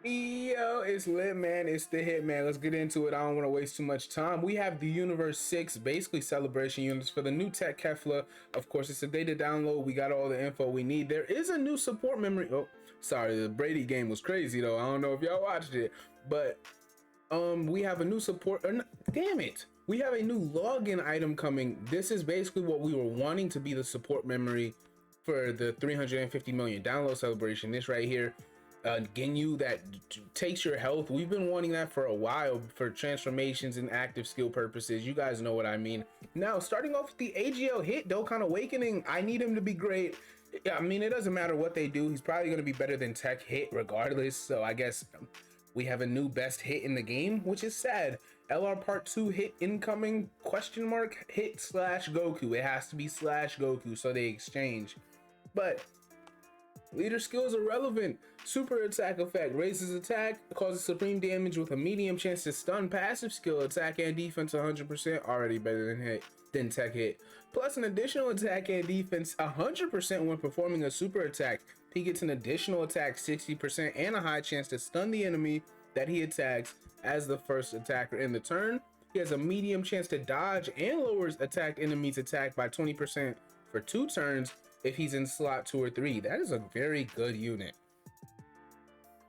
Yo, it's lit, man. It's the hit, man. Let's get into it. I don't want to waste too much time. We have the Universe 6, basically celebration units for the new Tech Kefla. Of course, it's a data download. We got all the info we need. There is a new support memory. Oh, sorry, the Brady game was crazy though. I don't know if y'all watched it, but we have a new support. Damn it. We have a new login item coming. This is basically what we were wanting to be the support memory for the 350 million download celebration. This right here, Ginyu that takes your health. We've been wanting that for a while for transformations and active skill purposes. You guys know what I mean. Now, starting off with the AGL hit, Dokkan Awakening, I need him to be great. I mean, it doesn't matter what they do. He's probably going to be better than Tech hit regardless. So I guess we have a new best hit in the game, which is sad. LR Part 2 hit incoming, question mark, hit slash Goku. It has to be slash Goku, so they exchange. But leader skills are relevant. Super attack effect raises attack, causes supreme damage with a medium chance to stun. Passive skill attack and defense 100%, already better than Tech hit. Plus an additional attack and defense 100% when performing a super attack. He gets an additional attack 60% and a high chance to stun the enemy that he attacks as the first attacker in the turn. He has a medium chance to dodge and lowers attacked enemies' attack by 20% for 2 turns if he's in slot 2 or 3. That is a very good unit.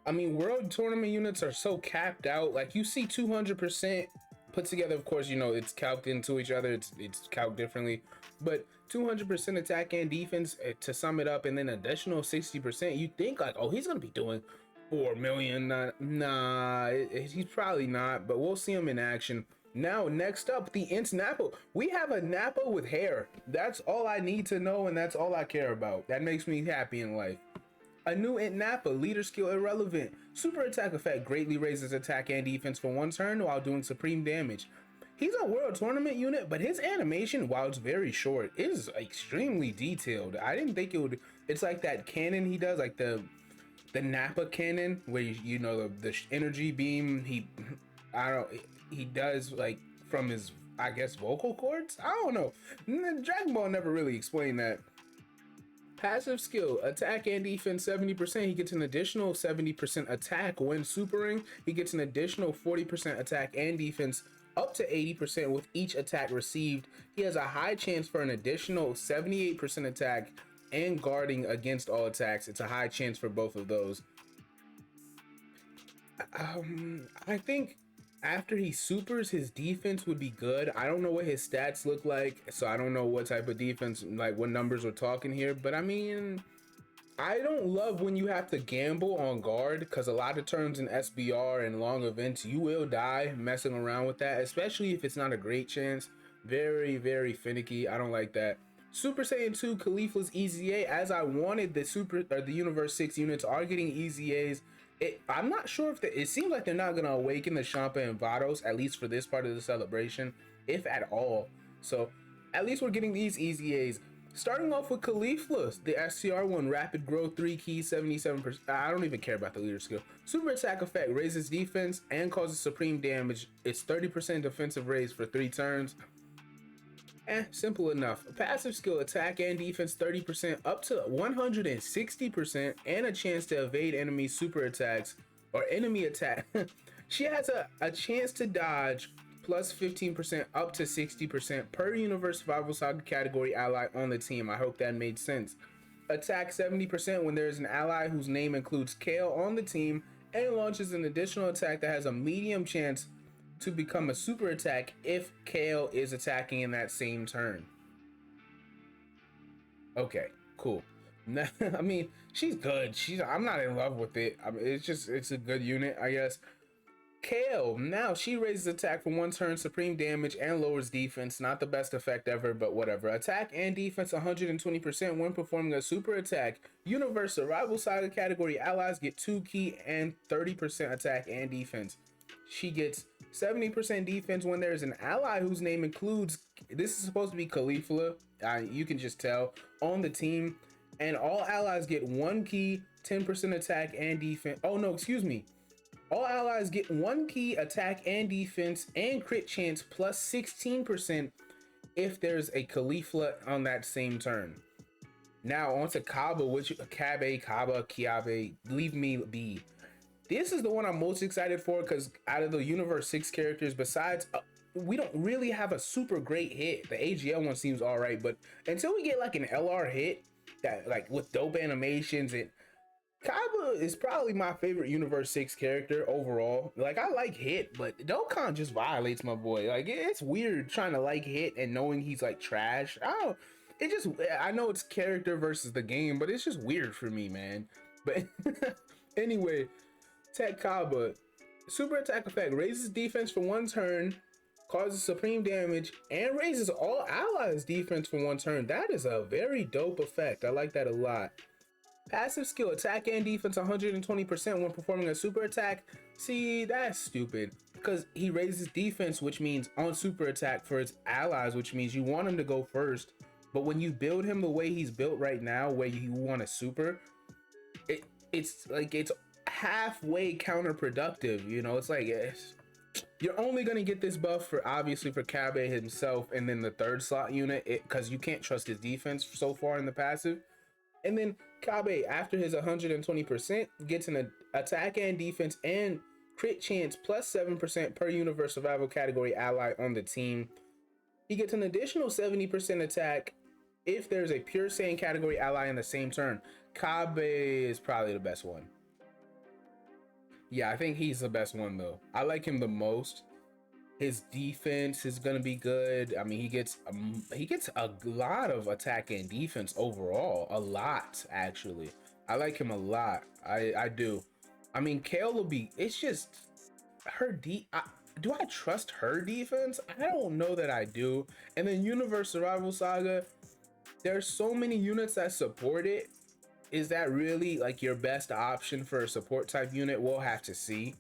I mean, world tournament units are so capped out. Like, you see 200% put together. Of course, you know, it's calced into each other. It's calced differently. But 200% attack and defense to sum it up, and then additional 60%. You think like, oh, he's going to be doing 4 million. Nah, he's probably not. But we'll see him in action. Now, next up, the Int Nappa. We have a Nappa with hair. That's all I need to know, and that's all I care about. That makes me happy in life. A new Int Nappa, leader skill irrelevant. Super attack effect greatly raises attack and defense for 1 turn while doing supreme damage. He's a world tournament unit, but his animation, while it's very short, is extremely detailed. I didn't think it would. It's like that cannon he does, like the Nappa cannon, where you know the energy beam. He does like from his, I guess, vocal cords. I don't know. Dragon Ball never really explained that. Passive skill, attack and defense 70%. He gets an additional 70% attack when supering. He gets an additional 40% attack and defense up to 80% with each attack received. He has a high chance for an additional 78% attack and guarding against all attacks. It's a high chance for both of those. I think after he supers, his defense would be good. I don't know what his stats look like, so I don't know what type of defense, like what numbers we're talking here. But I mean, I don't love when you have to gamble on guard, because a lot of turns in SBR and long events, you will die messing around with that, especially if it's not a great chance. Very, very finicky. I don't like that. Super Saiyan 2 Khalifa's EZA, as I wanted. The Universe 6 units are getting EZAs. I'm not sure if it seems like they're not going to awaken the Champa and Vados, at least for this part of the celebration, if at all. So at least we're getting these EZAs. Starting off with Khalifa, the SCR1, rapid growth 3 keys, 77%. I don't even care about the leader skill. Super attack effect raises defense and causes supreme damage. It's 30% defensive raise for 3 turns. Simple enough. A passive skill, attack and defense 30% up to 160% and a chance to evade enemy super attacks or enemy attack. She has a chance to dodge plus 15% up to 60% per Universe Survival Saga category ally on the team. I hope that made sense. Attack 70% when there is an ally whose name includes Kale on the team and launches an additional attack that has a medium chance to become a super attack if Kale is attacking in that same turn. Okay, cool. I mean, she's good. I'm not in love with it. I mean, it's a good unit, I guess. Kale, now she raises attack for 1 turn, supreme damage, and lowers defense. Not the best effect ever, but whatever. Attack and defense 120% when performing a super attack. Universe Survival Saga category allies get 2 key and 30% attack and defense. She gets 70% defense when there's an ally whose name includes, this is supposed to be Khalifa, you can just tell, on the team. And all allies get 1 key, 10% attack and defense. Oh no, excuse me. All allies get 1 key, attack and defense, and crit chance plus 16% if there's a Khalifa on that same turn. Now on to Kaba, which Kaba, Kiabe, leave me be. This is the one I'm most excited for because out of the Universe 6 characters, besides, we don't really have a super great hit. The AGL one seems all right, but until we get like an LR hit that like with dope animations, and Kaiba is probably my favorite Universe 6 character overall. Like, I like Hit, but Dokkan just violates my boy. Like, it's weird trying to like Hit and knowing he's like trash. I don't, it just, I know it's character versus the game, but it's just weird for me, man. But anyway, Tech Kaiba, super attack effect, raises defense for 1 turn, causes supreme damage, and raises all allies defense for 1 turn. That is a very dope effect. I like that a lot. Passive skill, attack and defense 120% when performing a super attack. See, that's stupid because he raises defense, which means on super attack for his allies, which means you want him to go first. But when you build him the way he's built right now, where you want a super, it's like it's halfway counterproductive. You know, it's like you're only gonna get this buff for obviously for Kabe himself, and then the 3rd slot unit, because you can't trust his defense so far in the passive. And then Kabe, after his 120%, gets an attack and defense and crit chance plus 7% per universe survival category ally on the team. He gets an additional 70% attack if there's a pure Saiyan category ally in the same turn. Kabe is probably the best one. Yeah, I think he's the best one though. I like him the most. His defense is gonna be good. I mean, he gets a lot of attack and defense overall. A lot, actually. I like him a lot. I do. I mean, Kale will be. It's just her do I trust her defense? I don't know that I do. And then Universe Survival Saga. There's so many units that support it. Is that really like your best option for a support type unit? We'll have to see.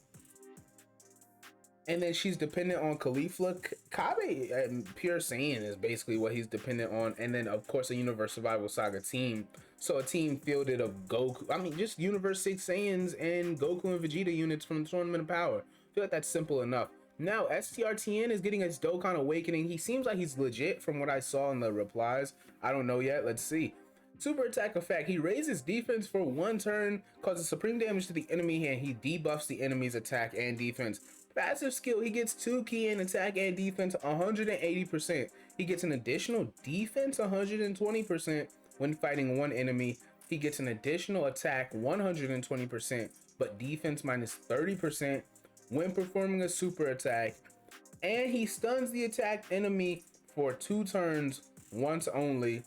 And then she's dependent on Caulifla. Kabe and Pure Saiyan is basically what he's dependent on. And then, of course, a Universe Survival Saga team. So a team fielded of Goku. I mean, just Universe 6 Saiyans and Goku and Vegeta units from the Tournament of Power. I feel like that's simple enough. Now, STRTN is getting his Dokkan Awakening. He seems like he's legit from what I saw in the replies. I don't know yet. Let's see. Super attack effect. He raises defense for 1 turn, causes supreme damage to the enemy, and he debuffs the enemy's attack and defense. Passive skill, he gets 2 key in attack and defense 180%. He gets an additional defense 120% when fighting 1 enemy. He gets an additional attack 120%, but defense minus 30% when performing a super attack. And he stuns the attacked enemy for 2 turns once only.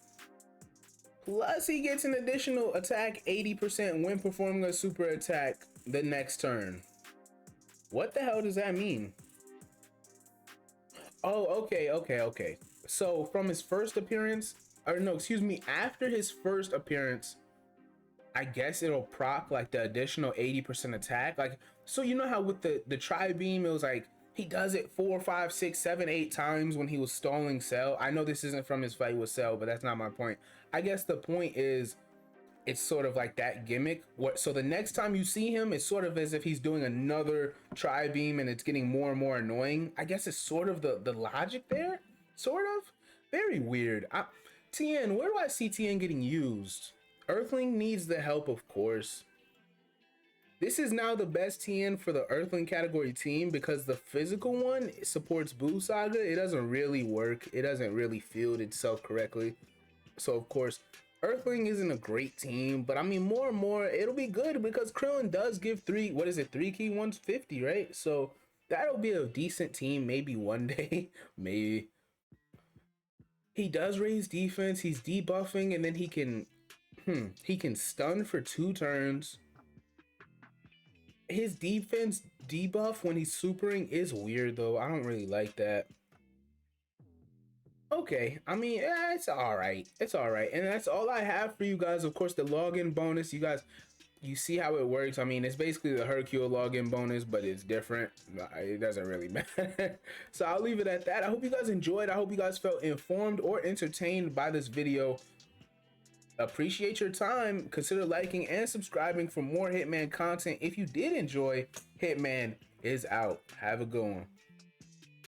Plus, he gets an additional attack 80% when performing a super attack the next turn. What the hell does that mean? Oh, okay. So from his first appearance, or no, excuse me, after his first appearance, I guess it'll proc like the additional 80% attack. Like, so you know how with the tri-beam, it was like, he does it 4, 5, 6, 7, 8 times when he was stalling Cell. I know this isn't from his fight with Cell, but that's not my point. I guess the point is, it's sort of like that gimmick. So the next time you see him, it's sort of as if he's doing another tri-beam and it's getting more and more annoying. I guess it's sort of the logic there. Sort of. Very weird. TN, where do I see TN getting used? Earthling needs the help, of course. This is now the best TN for the Earthling category team because the physical one supports Buu Saga. It doesn't really work. It doesn't really field itself correctly. So, of course, Earthling isn't a great team, but I mean, more and more, it'll be good because Krillin does give 3 key 150, right? So that'll be a decent team maybe one day, maybe. He does raise defense, he's debuffing, and then he can stun for 2 turns. His defense debuff when he's supering is weird though. I don't really like that. Okay, I mean, it's all right. It's all right. And that's all I have for you guys. Of course, the login bonus, you see how it works. I mean, it's basically the Hercule login bonus, but it's different. It doesn't really matter. So I'll leave it at that. I hope you guys enjoyed. I hope you guys felt informed or entertained by this video. Appreciate your time. Consider liking and subscribing for more Hitman content. If you did enjoy, Hitman is out. Have a good one.